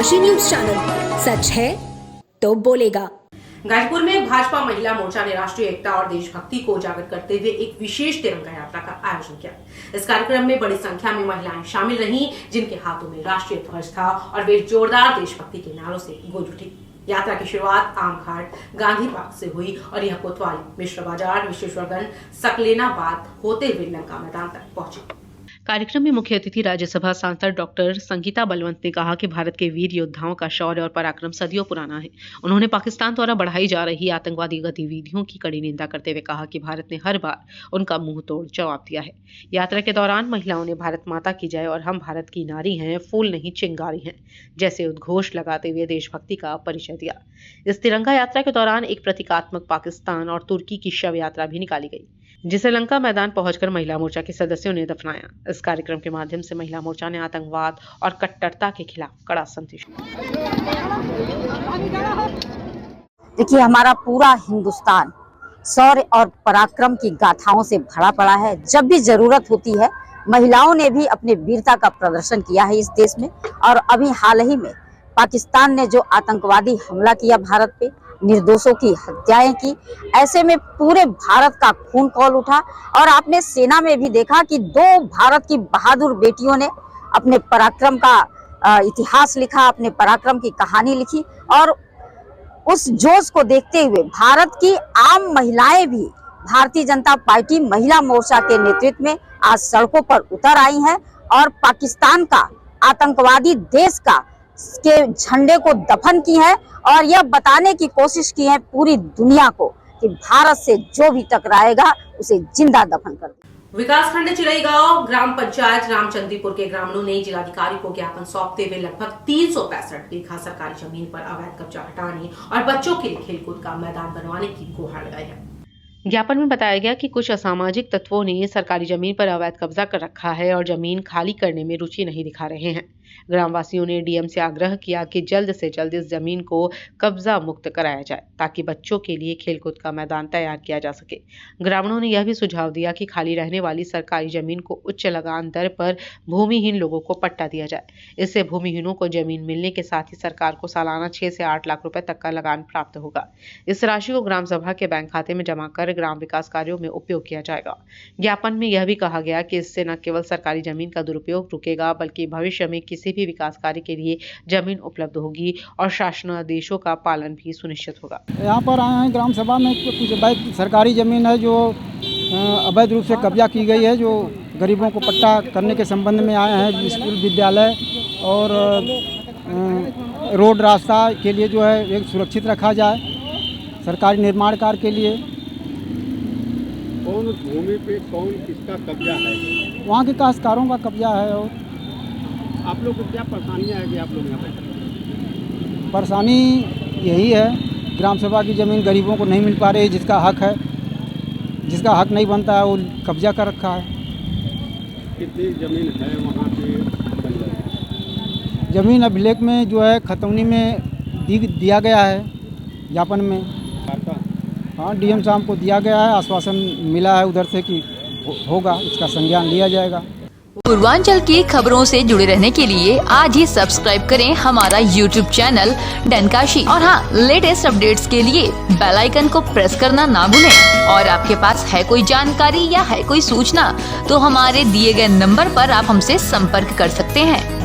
डनकाशी news channel, सच है तो बोलेगा। गाजीपुर में भाजपा महिला मोर्चा ने राष्ट्रीय एकता और देशभक्ति को उजागर करते हुए एक विशेष तिरंगा यात्रा का आयोजन किया। इस कार्यक्रम में बड़ी संख्या में महिलाएं शामिल रहीं, जिनके हाथों में राष्ट्रीय ध्वज था और वे जोरदार देशभक्ति के नारों से गूंज उठी। यात्रा की शुरुआत आमघाट गांधी पार्क से हुई और यह कोतवाली, मिश्र बाजार, विश्वेश्वरगंज, सकलेनाबाद होते हुए लंका मैदान तक पहुंची। कार्यक्रम में मुख्य अतिथि राज्यसभा सांसद डॉक्टर संगीता बलवंत ने कहा कि भारत के वीर योद्धाओं का शौर्य और पराक्रम सदियों पुराना है। उन्होंने पाकिस्तान द्वारा बढ़ाई जा रही आतंकवादी गतिविधियों की कड़ी निंदा करते हुए कहा कि भारत ने हर बार उनका मुंह तोड़ जवाब दिया है। यात्रा के दौरान महिलाओं ने भारत माता की जय और हम भारत की नारी हैं, फूल नहीं चिंगारी हैं जैसे उद्घोष लगाते हुए देशभक्ति का परिचय दिया। इस तिरंगा यात्रा के दौरान एक प्रतीकात्मक पाकिस्तान और तुर्की की शव यात्रा भी निकाली गई, जिसे लंका मैदान पहुंचकर महिला मोर्चा के सदस्यों ने दफनाया। इस कार्यक्रम के माध्यम से महिला मोर्चा ने आतंकवाद और कट्टरता के खिलाफ कड़ा संदेश दिया। देखिए, हमारा पूरा हिंदुस्तान शौर्य और पराक्रम की गाथाओं से भरा पड़ा है। जब भी जरूरत होती है, महिलाओं ने भी अपने वीरता का प्रदर्शन किया है इस देश में। और अभी हाल ही में पाकिस्तान ने जो आतंकवादी हमला किया भारत पे, निर्दोषों की हत्याएं की, ऐसे में पूरे भारत का खून खौल उठा। और आपने सेना में भी देखा कि 2 भारत की बहादुर बेटियों ने अपने पराक्रम का इतिहास लिखा, अपने पराक्रम की कहानी लिखी। और उस जोश को देखते हुए भारत की आम महिलाएं भी भारतीय जनता पार्टी महिला मोर्चा के नेतृत्व में आज सड़कों पर उतर आई हैं और पाकिस्तान का, आतंकवादी देश का के झंडे को दफन की है और यह बताने की कोशिश की है पूरी दुनिया को कि भारत से जो भी टकराएगा उसे जिंदा दफन कर दे। विकासखंड चिड़ईगांव ग्राम पंचायत रामचंद्रीपुर के ग्रामीणों ने जिलाधिकारी को ज्ञापन सौंपते हुए लगभग 365 बीघा सरकारी जमीन पर अवैध कब्जा हटाने और बच्चों के लिए खेलकूद का मैदान बनवाने की गुहार लगाई है। ज्ञापन में बताया गया कि कुछ असामाजिक तत्वों ने सरकारी जमीन पर अवैध कब्जा कर रखा है और जमीन खाली करने में रुचि नहीं दिखा रहे हैं। ग्रामवासियों ने डीएम से आग्रह किया कि जल्द से जल्द इस जमीन को कब्जा मुक्त कराया जाए ताकि बच्चों के लिए खेलकूद का मैदान तैयार किया जा सके। ग्रामीणों ने यह भी सुझाव दिया कि खाली रहने वाली सरकारी जमीन को उच्च लगान दर पर भूमिहीन लोगों को पट्टा दिया जाए। इससे भूमिहीनों को जमीन मिलने के साथ ही सरकार को सालाना 6 से 8 लाख रुपए तक का लगान प्राप्त होगा। इस राशि को ग्राम सभा के बैंक खाते में जमा कर ग्राम विकास कार्यों में उपयोग किया जाएगा। ज्ञापन में यह भी कहा गया कि इससे न केवल सरकारी जमीन का दुरुपयोग रुकेगा, बल्कि भविष्य में किसी भी विकास कार्य के लिए जमीन उपलब्ध होगी और शासनादेशों का पालन भी सुनिश्चित होगा। यहाँ पर आए हैं ग्राम सभा में कुछ अवैध सरकारी जमीन है जो अवैध रूप से कब्जा की गई है, जो गरीबों को पट्टा करने के संबंध में आए हैं। स्कूल, विद्यालय और रोड रास्ता के लिए जो है एक सुरक्षित रखा जाए, सरकारी निर्माण कार्य के लिए। कौन भूमि पे कौन किसका कब्जा है? वहाँ के काश्तकारों का कब्जा है। और आप लोग को क्या परेशानियाँ है कि आप लोग यहाँ पर? परेशानी यही है, ग्राम सभा की ज़मीन गरीबों को नहीं मिल पा रही है, जिसका हक है, जिसका हक नहीं बनता है वो कब्जा कर रखा है। कितनी ज़मीन है वहाँ पे? ज़मीन अभिलेख में जो है खतौनी में दिया गया है ज्ञापन में। हाँ, डीएम साहब को दिया गया है, आश्वासन मिला है उधर से कि होगा, इसका संज्ञान लिया जाएगा। पूर्वांचल की खबरों से जुड़े रहने के लिए आज ही सब्सक्राइब करें हमारा YouTube चैनल डनकाशी। और हाँ, लेटेस्ट अपडेट्स के लिए बेल आइकन को प्रेस करना ना भूलें। और आपके पास है कोई जानकारी या है कोई सूचना तो हमारे दिए गए नंबर पर आप हमसे संपर्क कर सकते हैं।